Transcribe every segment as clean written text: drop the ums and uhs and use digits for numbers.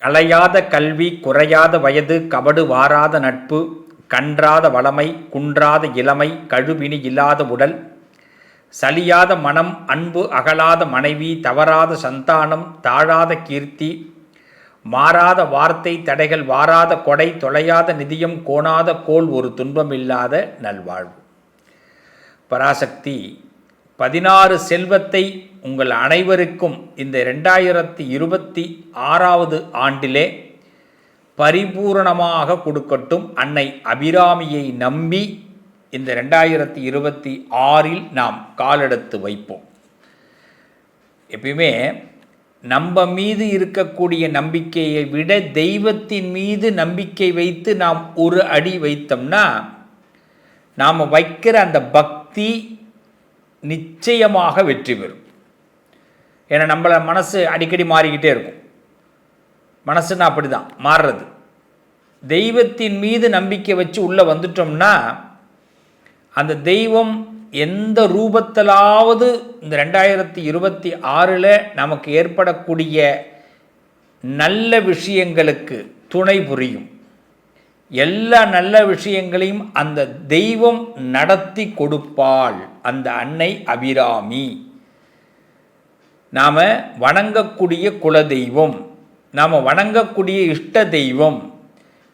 கலையாத கல்வி, குறையாத வயது, கபடு வாராத நட்பு, கன்றாத வளமை, குன்றாத இளமை, கழுவினி இல்லாத உடல், சலியாத மனம், அன்பு அகலாத மனைவி, தவறாத சந்தானம், தாழாத கீர்த்தி, மாறாத வார்த்தை, தடைகள் வாராத கொடை, தொலையாத நிதியம், கோணாத கோல், ஒரு துன்பமில்லாத நல்வாழ்வு. பராசக்தி 16 செல்வத்தை உங்கள் அனைவருக்கும் இந்த 2026 ஆண்டிலே பரிபூரணமாக கொடுக்கட்டும். அன்னை அபிராமியை நம்பி இந்த 2026 நாம் காலெடுத்து வைப்போம். எப்பயுமே நம்ம மீது இருக்கக்கூடிய நம்பிக்கையை விட தெய்வத்தின் மீது நம்பிக்கை வைத்து நாம் ஒரு அடி வைத்தோம்னா நாம் வைக்கிற அந்த பக்தி நிச்சயமாக வெற்றி பெறும். ஏன்னா நம்மள மனசு அடிக்கடி மாறிக்கிட்டே இருக்கும். மனசுன்னா அப்படி தான் மாறுறது. தெய்வத்தின் மீது நம்பிக்கை வச்சு உள்ளே வந்துட்டோம்னா அந்த தெய்வம் எந்த ரூபத்திலாவது இந்த 2026 நமக்கு ஏற்படக்கூடிய நல்ல விஷயங்களுக்கு துணை புரியும். எல்லா நல்ல விஷயங்களையும் அந்த தெய்வம் நடத்தி கொடுப்பாள். அந்த அன்னை அபிராமி நாம் வணங்கக்கூடிய குலதெய்வம், நாம் வணங்கக்கூடிய இஷ்ட தெய்வம்.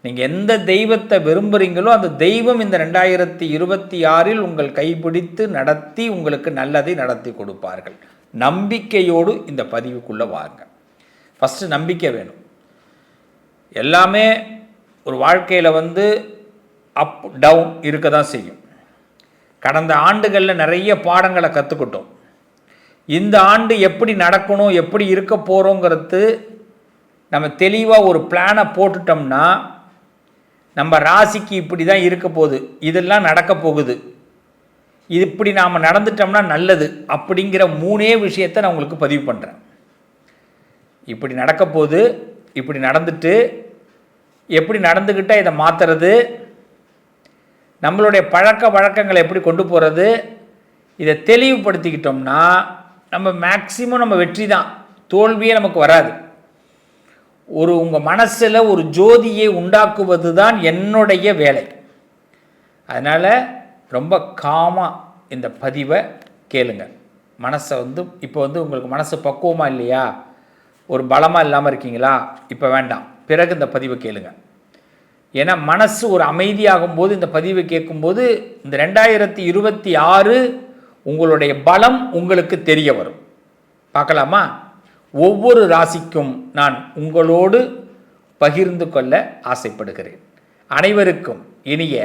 நீங்கள் எந்த தெய்வத்தை விரும்புகிறீங்களோ அந்த தெய்வம் இந்த 2026 உங்கள் கைப்பிடித்து நடத்தி உங்களுக்கு நல்லதை நடத்தி கொடுப்பார்கள். நம்பிக்கையோடு இந்த பதிவுக்குள்ளே வாங்க. ஃபஸ்ட்டு நம்பிக்கை வேணும். எல்லாமே ஒரு வாழ்க்கையில் அப் டவுன் இருக்க தான் செய்யும். கடந்த ஆண்டுகளில் நிறைய பாடங்களை கற்றுக்கிட்டோம். இந்த ஆண்டு எப்படி நடக்கணும், எப்படி இருக்க போகிறோங்கிறது நம்ம தெளிவாக ஒரு பிளானை போட்டுட்டோம்னா நம்ம ராசிக்கு இப்படி தான் இருக்க போகுது, இதெல்லாம் நடக்க போகுது, இது இப்படி நாம் நடந்துட்டோம்னா நல்லது அப்படிங்கிற 3 விஷயத்தை நான் உங்களுக்கு பதிவு பண்ணுறேன். இப்படி நடக்க போகுது, இப்படி நடந்துட்டு எப்படி நடந்துக்கிட்டால் இதை மாற்றுறது, நம்மளுடைய பழக்க வழக்கங்களை எப்படி கொண்டு போகிறது, இதை தெளிவுபடுத்திக்கிட்டோம்னா நம்ம மேக்சிமம் நம்ம வெற்றி தான், தோல்வியே நமக்கு வராது. உங்கள் மனசில் ஒரு ஜோதியை உண்டாக்குவது தான் என்னுடைய வேலை. அதனால் ரொம்ப காமாக இந்த பதிவை கேளுங்க. மனசை இப்போ உங்களுக்கு மனசு பக்குவமாக இல்லையா, ஒரு பலமாக இல்லாமல் இருக்கீங்களா, இப்போ வேண்டாம், பிறகு இந்த பதிவை கேளுங்க. ஏன்னா மனசு ஒரு அமைதியாகும்போது இந்த பதிவை கேட்கும்போது இந்த 2026 உங்களுடைய பலம் உங்களுக்கு தெரிய வரும். பார்க்கலாமா? ஒவ்வொரு ராசிக்கும் நான் உங்களோடு பகிர்ந்து கொள்ள ஆசைப்படுகிறேன். அனைவருக்கும் இனிய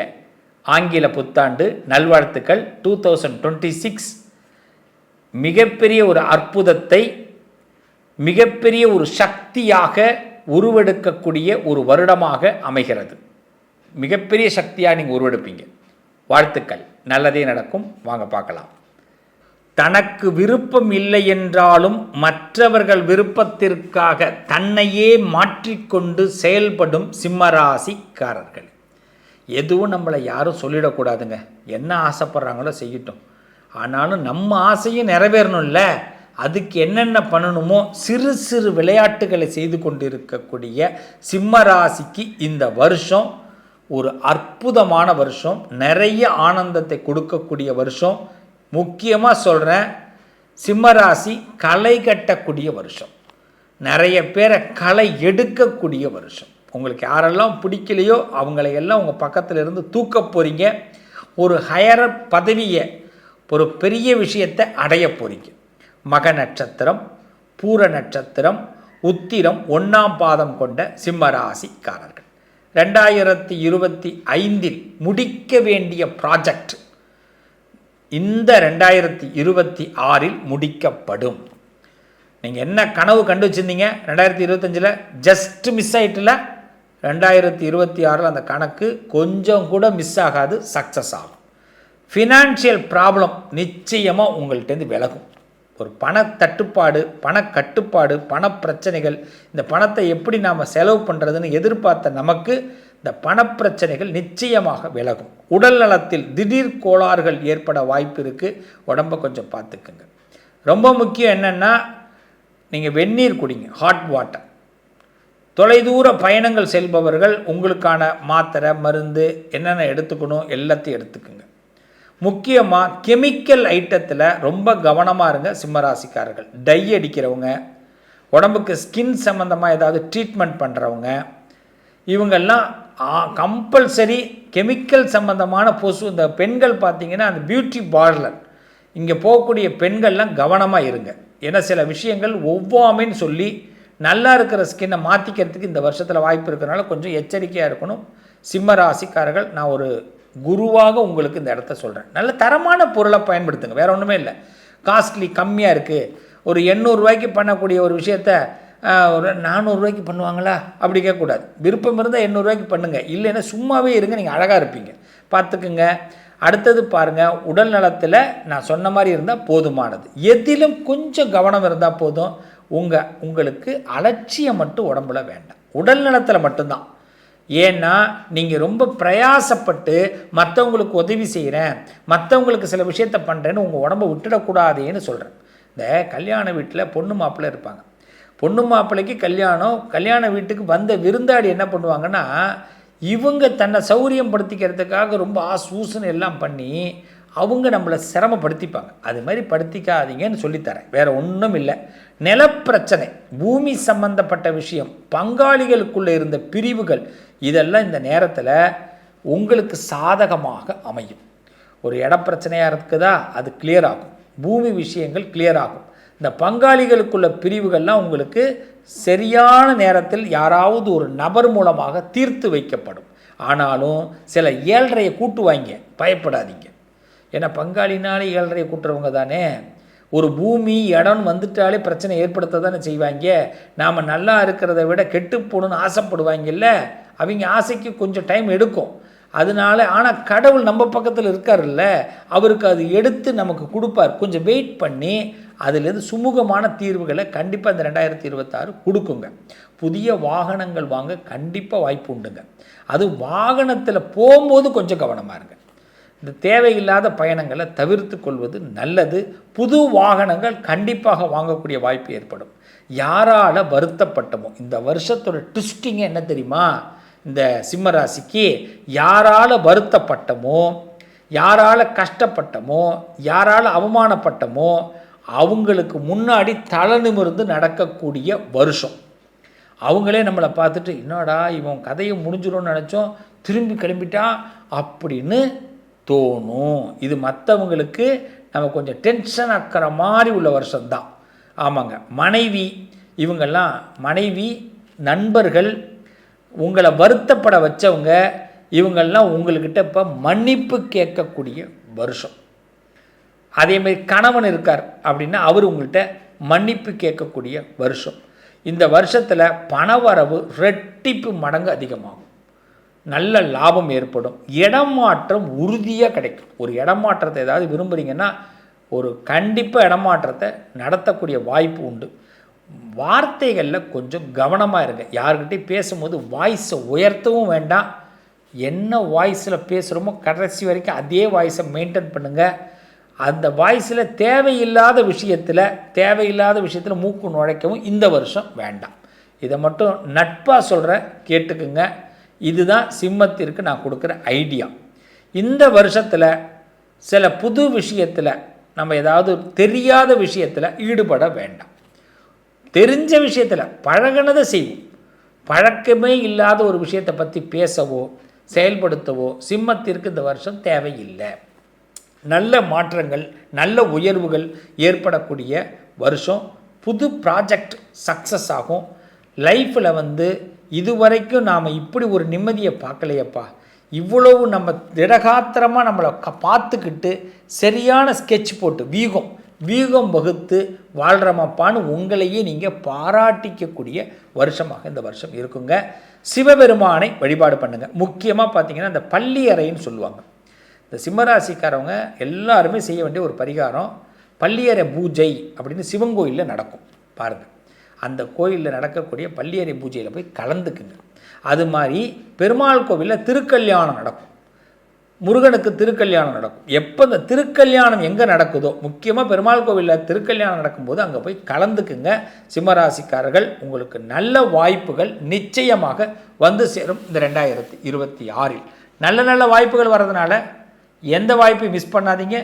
ஆங்கில புத்தாண்டு நல்வாழ்த்துக்கள். 2026 மிகப்பெரிய ஒரு அற்புதத்தை, மிகப்பெரிய ஒரு சக்தியாக உருவெடுக்கக்கூடிய ஒரு வருடமாக அமைகிறது. மிகப்பெரிய சக்தியாக நீங்கள் உருவெடுப்பீங்க. வாழ்த்துக்கள், நல்லதே நடக்கும். வாங்க பார்க்கலாம். தனக்கு விருப்பம் இல்லை என்றாலும் மற்றவர்கள் விருப்பத்திற்காக தன்னையே மாற்றிக்கொண்டு செயல்படும் சிம்மராசிக்காரர்கள். எதுவும் நம்மளை யாரும் சொல்லிடக்கூடாதுங்க. என்ன ஆசைப்படுறாங்களோ செய்யட்டும், ஆனாலும் நம்ம ஆசையும் நிறைவேறணும்ல. அதுக்கு என்னென்ன பண்ணணுமோ சிறு சிறு விளையாட்டுகளை செய்து கொண்டிருக்கக்கூடிய சிம்மராசிக்கு இந்த வருஷம் ஒரு அற்புதமான வருஷம், நிறைய ஆனந்தத்தை கொடுக்கக்கூடிய வருஷம். முக்கியமாக சொல்கிறேன், சிம்மராசி களை கட்டக்கூடிய வருஷம், நிறைய பேரை களை எடுக்கக்கூடிய வருஷம். உங்களுக்கு யாரெல்லாம் பிடிக்கலையோ அவங்களையெல்லாம் உங்கள் பக்கத்தில் இருந்து தூக்க போகிறீங்க. ஒரு ஹையர் பதவியை, ஒரு பெரிய விஷயத்தை அடைய போகிறீங்க. மக நட்சத்திரம், பூர நட்சத்திரம், உத்திரம் 1ஆம் பாதம் கொண்ட சிம்மராசிக்காரர்கள் 2025 முடிக்க வேண்டிய ப்ராஜெக்ட் இந்த 2026 முடிக்கப்படும். நீங்கள் என்ன கனவு கண்டு வச்சுருந்தீங்க 2025 ஜஸ்ட் மிஸ் ஆகிட்டுல, 2026 அந்த கணக்கு கொஞ்சம் கூட மிஸ் ஆகாது, சக்ஸஸ் ஆகும். ஃபினான்ஷியல் ப்ராப்ளம் நிச்சயமாக உங்கள்கிட்டருந்து விலகும். ஒரு பணத்தட்டுப்பாடு, பணக்கட்டுப்பாடு, பணப்பிரச்சனைகள், இந்த பணத்தை எப்படி நாம் செலவு பண்ணுறதுன்னு எதிர்பார்த்த நமக்கு இந்த பணப்பிரச்சனைகள் நிச்சயமாக விலகும். உடல் நலத்தில் திடீர் கோளாறுகள் ஏற்பட வாய்ப்பு இருக்குது. உடம்பை கொஞ்சம் பார்த்துக்குங்க. ரொம்ப முக்கியம் என்னென்னா, நீங்கள் வெந்நீர் குடிங்க, ஹாட் வாட்டர். தொலைதூர பயணங்கள் செல்பவர்கள் உங்களுக்கான மாத்திரை மருந்து என்னென்ன எடுத்துக்கணும் எல்லாத்தையும் எடுத்துக்குங்க. முக்கியமாக கெமிக்கல் ஐட்டத்தில் ரொம்ப கவனமாக இருங்க சிம்மராசிக்காரர்கள். டை அடிக்கிறவங்க, உடம்புக்கு ஸ்கின் சம்மந்தமாக ஏதாவது ட்ரீட்மெண்ட் பண்ணுறவங்க, இவங்கெல்லாம் கம்பல்சரி கெமிக்கல் சம்மந்தமான இந்த பெண்கள் பார்த்திங்கன்னா அந்த பியூட்டி பார்லர் இங்கே போகக்கூடிய பெண்கள்லாம் கவனமாக இருங்க. ஏன்னா சில விஷயங்கள் ஒவ்வாமைன்னு சொல்லி நல்லா இருக்கிற ஸ்கின்னை மாற்றிக்கிறதுக்கு இந்த வருஷத்தில் வாய்ப்பு இருக்கிறனால கொஞ்சம் எச்சரிக்கையாக இருக்கணும் சிம்ம ராசிக்காரர்கள். நான் ஒரு குருவாக உங்களுக்கு இந்த இடத்த சொல்கிறேன். நல்ல தரமான பொருளை பயன்படுத்துங்க, வேறு ஒன்றுமே இல்லை. காஸ்ட்லி கம்மியாக இருக்குது, ஒரு 800 ரூபாய்க்கு பண்ணக்கூடிய ஒரு விஷயத்த ஒரு 400 ரூபாய்க்கு பண்ணுவாங்களா அப்படி கேட்கக்கூடாது. விருப்பம் இருந்தால் 800 ரூபாய்க்கு பண்ணுங்கள், இல்லைன்னா சும்மாவே இருங்க, நீங்கள் அழகாக இருப்பீங்க, பார்த்துக்குங்க. அடுத்தது பாருங்கள், உடல் நலத்தில் நான் சொன்ன மாதிரி இருந்தால் போதுமானது. எதிலும் கொஞ்சம் கவனம் இருந்தால் போதும். உங்களுக்கு அலட்சியம் மட்டும் உடம்புல வேண்டாம், உடல் நலத்தில் மட்டும்தான். ஏன்னா நீங்கள் ரொம்ப பிரயாசப்பட்டு மற்றவங்களுக்கு உதவி செய்கிறேன், மற்றவங்களுக்கு சில விஷயத்த பண்ணுறேன்னு உங்கள் உடம்பை விட்டுடக்கூடாதேன்னு சொல்கிறேன். இந்த கல்யாண வீட்டில் பொண்ணு மாப்பிள்ளை இருப்பாங்க. பொண்ணு மாப்பிள்ளைக்கு கல்யாண வீட்டுக்கு வந்த விருந்தாடி என்ன பண்ணுவாங்கன்னா, இவங்க தன்னை சௌரியம் படுத்திக்கிறதுக்காக ரொம்ப ஊசுன்னு எல்லாம் பண்ணி அவங்க நம்மளை சிரமப்படுத்திப்பாங்க. அது மாதிரி படுத்திக்காதீங்கன்னு சொல்லித்தரேன், வேறு ஒன்றும் இல்லை. நிலப்பிரச்சனை, பூமி சம்பந்தப்பட்ட விஷயம், பங்காளிகளுக்குள்ளே இருந்த பிரிவுகள், இதெல்லாம் இந்த நேரத்தில் உங்களுக்கு சாதகமாக அமையும். ஒரு இடப்பிரச்சனையாக இருக்குதா, அது கிளியர் ஆகும். பூமி விஷயங்கள் கிளியர் ஆகும். இந்த பங்காளிகளுக்குள்ள பிரிவுகள்லாம் உங்களுக்கு சரியான நேரத்தில் யாராவது ஒரு நபர் மூலமாக தீர்த்து வைக்கப்படும். ஆனாலும் சில ஏழ்றையை கூட்டுவாங்க, பயப்படாதீங்க. ஏன்னா பங்காளினாலே ஏழ்றையை கூட்டுறவங்க தானே. ஒரு பூமி இடம் வந்துட்டாலே பிரச்சனை ஏற்படுத்த தானே செய்வாங்க. நாம் நல்லா இருக்கிறத விட கெட்டு போகணுன்னு ஆசைப்படுவாங்கல்ல, அவங்க ஆசைக்கு கொஞ்சம் டைம் எடுக்கும். அதனால ஆனால் கடவுள் நம்ம பக்கத்தில் இருக்கார்ல, அவருக்கு அது எடுத்து நமக்கு கொடுப்பார். கொஞ்சம் வெயிட் பண்ணி அதுலேருந்து சுமூகமான தீர்வுகளை கண்டிப்பாக இந்த 2026 கொடுக்குங்க. புதிய வாகனங்கள் வாங்க கண்டிப்பாக வாய்ப்பு உண்டுங்க. அது வாகனத்தில் போகும்போது கொஞ்சம் கவனமாக இருங்க. இந்த தேவையில்லாத பயணங்களை தவிர்த்து கொள்வது நல்லது. புது வாகனங்கள் கண்டிப்பாக வாங்கக்கூடிய வாய்ப்பு ஏற்படும். யாரால் வருத்தப்பட்டமோ, இந்த வருஷத்தோட ட்விஸ்டிங்கே என்ன தெரியுமா, இந்த சிம்மராசிக்கு யாரால் வருத்தப்பட்டமோ, யாரால் கஷ்டப்பட்டமோ, யாரால் அவமானப்பட்டமோ அவங்களுக்கு முன்னாடி தலை நிமிர்ந்து நடக்கக்கூடிய வருஷம். அவங்களே நம்மளை பார்த்துட்டு என்னடா இவன் கதையை முடிஞ்சிடும்னு நினச்சோம், திரும்பி கிளம்பிட்டான் அப்படின்னு தோணும். இது மற்றவங்களுக்கு நம்ம கொஞ்சம் டென்ஷன் ஆக்கிற மாதிரி உள்ள வருஷம்தான். ஆமாங்க, மனைவி, இவங்கெல்லாம் மனைவி, நண்பர்கள், உங்களை வருத்தப்பட வச்சவங்க, இவங்கெல்லாம் உங்கள்கிட்ட இப்போ மன்னிப்பு கேட்கக்கூடிய வருஷம். அதேமாதிரி கணவன் இருக்கார் அப்படின்னா அவர் உங்கள்கிட்ட மன்னிப்பு கேட்கக்கூடிய வருஷம். இந்த வருஷத்தில் பணவரவு ரெட்டிப்பு மடங்கு அதிகமாகும், நல்ல லாபம் ஏற்படும். இடமாற்றம் உறுதியாக கிடைக்கும். ஒரு இடமாற்றத்தை ஏதாவது விரும்புகிறீங்கன்னா ஒரு கண்டிப்பாக இடமாற்றத்தை நடத்தக்கூடிய வாய்ப்பு உண்டு. வார்த்தைகளில் கொஞ்சம் கவனமாக இருங்க. யார்கிட்டையும் பேசும்போது வாய்ஸை உயர்த்தவும் வேண்டாம். என்ன வாய்ஸில் பேசுகிறோமோ கடைசி வரைக்கும் அதே வாய்ஸை மெயின்டைன் பண்ணுங்கள். அந்த வாய்ஸில் தேவையில்லாத விஷயத்தில் மூக்கு நுழைக்கவும் இந்த வருஷம் வேண்டாம். இதை மட்டும் நட்பாக சொல்கிறேன், கேட்டுக்குங்க. இதுதான் சிம்மத்திற்கு நான் கொடுக்குற ஐடியா. இந்த வருஷத்தில் சில புது விஷயத்தில் நம்ம ஏதாவது தெரியாத விஷயத்தில் ஈடுபட வேண்டாம். தெரிஞ்ச விஷயத்தில் பழகினதை செய்வோம். பழக்கமே இல்லாத ஒரு விஷயத்தை பற்றி பேசவோ செயல்படுத்தவோ சிம்மத்திற்கு இந்த வருஷம் தேவையில்லை. நல்ல மாற்றங்கள், நல்ல உயர்வுகள் ஏற்படக்கூடிய வருஷம். புது ப்ராஜெக்ட் சக்ஸஸ் ஆகும். லைஃப்பில் இதுவரைக்கும் நாம் இப்படி ஒரு நிம்மதியை பார்க்கலையப்பா, இவ்வளவு நம்ம திடகாத்திரமாக நம்மளை பார்த்துக்கிட்டு சரியான ஸ்கெட்ச் போட்டு வீகம் வகுத்து வாழ்கிறமப்பான்னு உங்களையே நீங்கள் பாராட்டிக்கக்கூடிய வருஷமாக இந்த வருஷம் இருக்குங்க. சிவபெருமானை வழிபாடு பண்ணுங்கள். முக்கியமாக பார்த்திங்கன்னா இந்த பள்ளி அறைன்னு சொல்லுவாங்க. இந்த சிம்மராசிக்காரவங்க எல்லாருமே செய்ய வேண்டிய ஒரு பரிகாரம் பள்ளியறை பூஜை அப்படின்னு சிவன் கோயிலில் நடக்கும் பாருங்கள். அந்த கோயிலில் நடக்கக்கூடிய பள்ளியறை பூஜையில் போய் கலந்துக்குங்க. அது மாதிரி பெருமாள் கோவிலில் திருக்கல்யாணம் நடக்கும். முருகனுக்கு திருக்கல்யாணம் நடக்கும். எப்போ இந்த திருக்கல்யாணம் எங்கே நடக்குதோ, முக்கியமாக பெருமாள் கோவிலில் திருக்கல்யாணம் நடக்கும்போது அங்கே போய் கலந்துக்குங்க. சிம்மராசிக்காரர்கள், உங்களுக்கு நல்ல வாய்ப்புகள் நிச்சயமாக வந்து சேரும். இந்த 2026 நல்ல நல்ல வாய்ப்புகள் வர்றதுனால எந்த வாய்ப்பையும் மிஸ் பண்ணாதீங்க.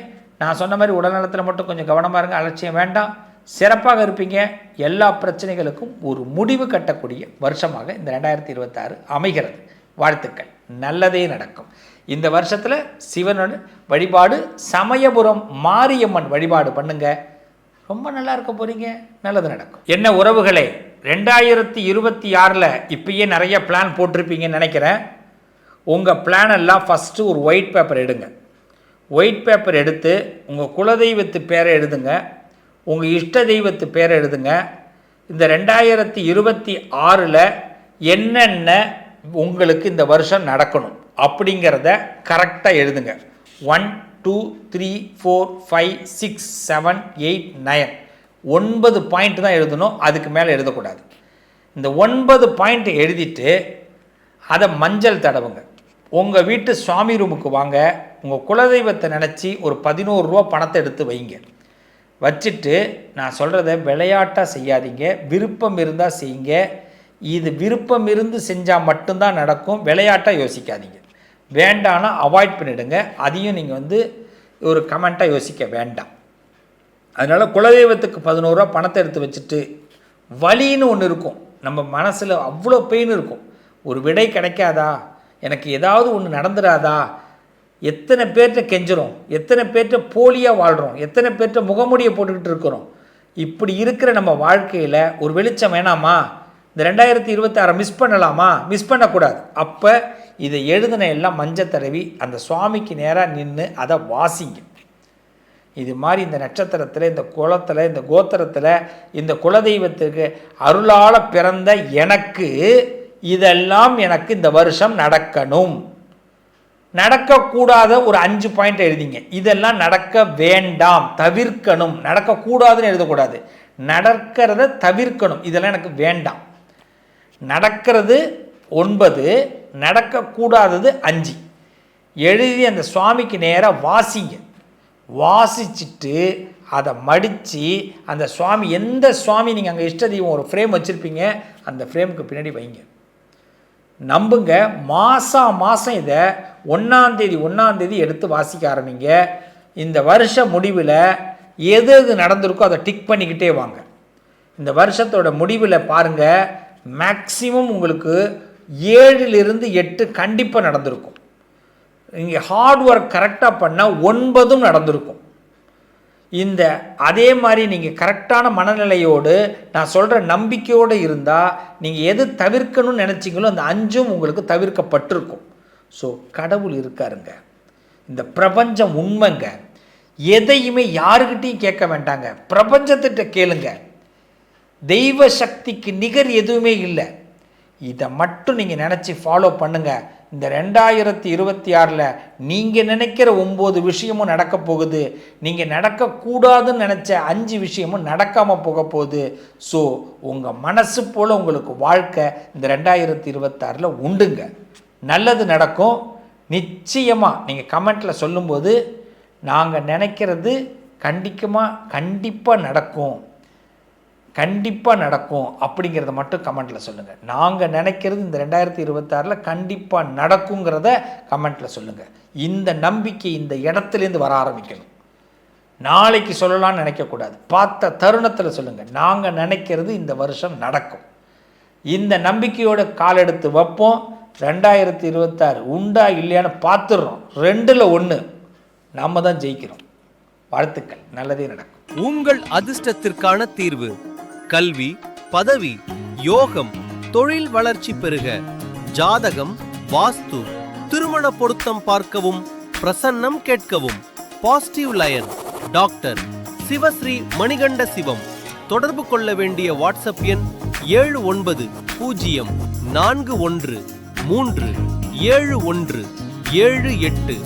நான் சொன்ன மாதிரி உடல்நலத்தில் மட்டும் கொஞ்சம் கவனமாக இருங்க, அலட்சியம் வேண்டாம். சிறப்பாக இருப்பீங்க. எல்லா பிரச்சனைகளுக்கும் ஒரு முடிவு கட்டக்கூடிய வருஷமாக இந்த 2026 அமைகிறது. வாழ்த்துக்கள், நல்லதே நடக்கும். இந்த வருஷத்தில் சிவனோட வழிபாடு, சமயபுரம் மாரியம்மன் வழிபாடு பண்ணுங்க, ரொம்ப நல்லா இருக்க போகிறீங்க, நல்லது நடக்கும். என்ன உறவுகளே, 2026 இப்பயே நிறைய பிளான் போட்டிருப்பீங்கன்னு நினைக்கிறேன். உங்கள் பிளான் எல்லாம் ஃபஸ்ட்டு ஒரு ஒயிட் பேப்பர் எடுங்க. ஒயிட் பேப்பர் எடுத்து உங்கள் குலதெய்வத்து பேரை எழுதுங்க, உங்கள் இஷ்ட தெய்வத்து பேரை எழுதுங்க. இந்த 2026 என்னென்ன உங்களுக்கு இந்த வருஷம் நடக்கணும் அப்படிங்கிறத கரெக்டாக எழுதுங்க. 1 2 3 4 5 6 7 8 9 9 பாயிண்ட் தான் எழுதணும், அதுக்கு மேலே எழுதக்கூடாது. இந்த 9 பாயிண்ட் எழுதிட்டு அதை மஞ்சள் தடவுங்க. உங்கள் வீட்டு சுவாமி ரூமுக்கு வாங்க, உங்கள் குலதெய்வத்தை நினச்சி ஒரு 11 ரூபா பணத்தை எடுத்து வைங்க. வச்சுட்டு நான் சொல்கிறத விளையாட்டாக செய்யாதீங்க, விருப்பம் இருந்தால் செய்யுங்க. இது விருப்பம் இருந்து செஞ்சால் மட்டும்தான் நடக்கும், விளையாட்டாக யோசிக்காதீங்க. வேண்டான்னா அவாய்ட் பண்ணிவிடுங்க. அதையும் நீங்கள் ஒரு கமெண்ட்டாக யோசிக்க வேண்டாம். அதனால் குலதெய்வத்துக்கு 11 ரூபா பணத்தை எடுத்து வச்சுட்டு, வலின்னு ஒன்று இருக்கும், நம்ம மனசில் அவ்வளோ பெயின் இருக்கும், ஒரு விடை கிடைக்காதா, எனக்கு ஏதாவது ஒன்று நடந்துடாதா, எத்தனை பேர்கிட்ட கெஞ்சுறோம், எத்தனை பேர்கிட்ட போலியாக வாழ்கிறோம், எத்தனை பேர்கிட்ட முகமுடியை போட்டுக்கிட்டு இருக்கிறோம். இப்படி இருக்கிற நம்ம வாழ்க்கையில் ஒரு வெளிச்சம் வேணாமா? இந்த 2026 மிஸ் பண்ணலாமா? மிஸ் பண்ணக்கூடாது. அப்போ இதை எழுதின எல்லாம் மஞ்சள் தடவி அந்த சுவாமிக்கு நேராக நின்று அதை வாசிங்க. இது மாதிரி இந்த நட்சத்திரத்தில், இந்த குலத்தில், இந்த கோத்திரத்தில், இந்த குலதெய்வத்துக்கு அருளால் பிறந்த எனக்கு இதெல்லாம் எனக்கு இந்த வருஷம் நடக்கணும். நடக்கக்கூடாத ஒரு 5 பாயிண்ட் எழுதிங்க. இதெல்லாம் நடக்க வேண்டாம், தவிர்க்கணும். நடக்கக்கூடாதுன்னு எழுதக்கூடாது, நடக்கிறத தவிர்க்கணும். இதெல்லாம் எனக்கு வேண்டாம். நடக்கிறது 9, நடக்கக்கூடாதது 5 எழுதி அந்த சுவாமிக்கு நேராக வாசிங்க. வாசிச்சுட்டு அதை மடித்து அந்த சுவாமி, எந்த சுவாமி நீங்கள் அங்கே இஷ்ட தெய்வம் ஒரு ஃப்ரேம் வச்சுருப்பீங்க, அந்த ஃப்ரேமுக்கு பின்னாடி வைங்க. நம்புங்க, மாதம் இதை 1ஆம் தேதி எடுத்து வாசிக்க ஆரம்பிங்க. இந்த வருஷ முடிவில் எது எது நடந்திருக்கோ அதை டிக் பண்ணிக்கிட்டே வாங்க. இந்த வருஷத்தோட முடிவில் பாருங்கள், மேக்சிமம் உங்களுக்கு 7லிருந்து 8 கண்டிப்பாக நடந்திருக்கும். நீங்கள் ஹார்ட் ஒர்க் கரெக்டாக பண்ணால் 9 நடந்திருக்கும். அதே மாதிரி நீங்கள் கரெக்டான மனநிலையோடு, நான் சொல்கிற நம்பிக்கையோடு இருந்தால், நீங்கள் எது தவிர்க்கணும்னு நினச்சிங்களோ அந்த 5 உங்களுக்கு தவிர்க்கப்பட்டிருக்கும். ஸோ கடவுள் இருக்காருங்க, இந்த பிரபஞ்சம் உண்மைங்க. எதையுமே யாருக்கிட்டையும் கேட்க வேண்டாங்க, பிரபஞ்சத்திட்ட கேளுங்க. தெய்வ சக்திக்கு நிகர் எதுவுமே இல்லை. இதை மட்டும் நீங்கள் நினச்சி ஃபாலோ பண்ணுங்கள். இந்த 2026 நீங்கள் நினைக்கிற 9 விஷயமும் நடக்க போகுது. நீங்கள் நடக்கக்கூடாதுன்னு நினச்ச 5 விஷயமும் நடக்காமல் போக போகுது. ஸோ உங்கள் மனசு போல் உங்களுக்கு வாழ்க்கை இந்த 2026 உண்டுங்க. நல்லது நடக்கும் நிச்சயமாக. நீங்கள் கமெண்ட்டில் சொல்லும்போது, நாங்கள் நினைக்கிறது கண்டிப்பாக நடக்கும் அப்படிங்கிறத மட்டும் கமெண்ட்டில் சொல்லுங்கள். நாங்கள் நினைக்கிறது இந்த 2026 கண்டிப்பாக நடக்குங்கிறத கமெண்ட்டில் சொல்லுங்கள். இந்த நம்பிக்கை இந்த இடத்துலேருந்து வர ஆரம்பிக்கணும். நாளைக்கு சொல்லலாம்னு நினைக்கக்கூடாது, பார்த்த தருணத்தில் சொல்லுங்கள். நாங்கள் நினைக்கிறது இந்த வருஷம் நடக்கும். இந்த நம்பிக்கையோட கால் எடுத்து வைப்போம். 2026 உண்டா இல்லையான்னு பார்த்துடுறோம். 2ல் 1 நாம் தான் ஜெயிக்கிறோம். வாழ்த்துக்கள், நல்லதே நடக்கும். உங்கள் அதிர்ஷ்டத்திற்கான தீர்வு: கல்வி, பதவி, யோகம், தொழில் வளர்ச்சி பெருக. ஜாதகம், வாஸ்து, திருமண பொருத்தம் பார்க்கவும், பிரசன்னம் கேட்கவும். Positive lion doctor Sivashri Manikanda Sivam. தொடர்பு கொள்ள வேண்டிய வாட்ஸ்அப் எண் 7904137178.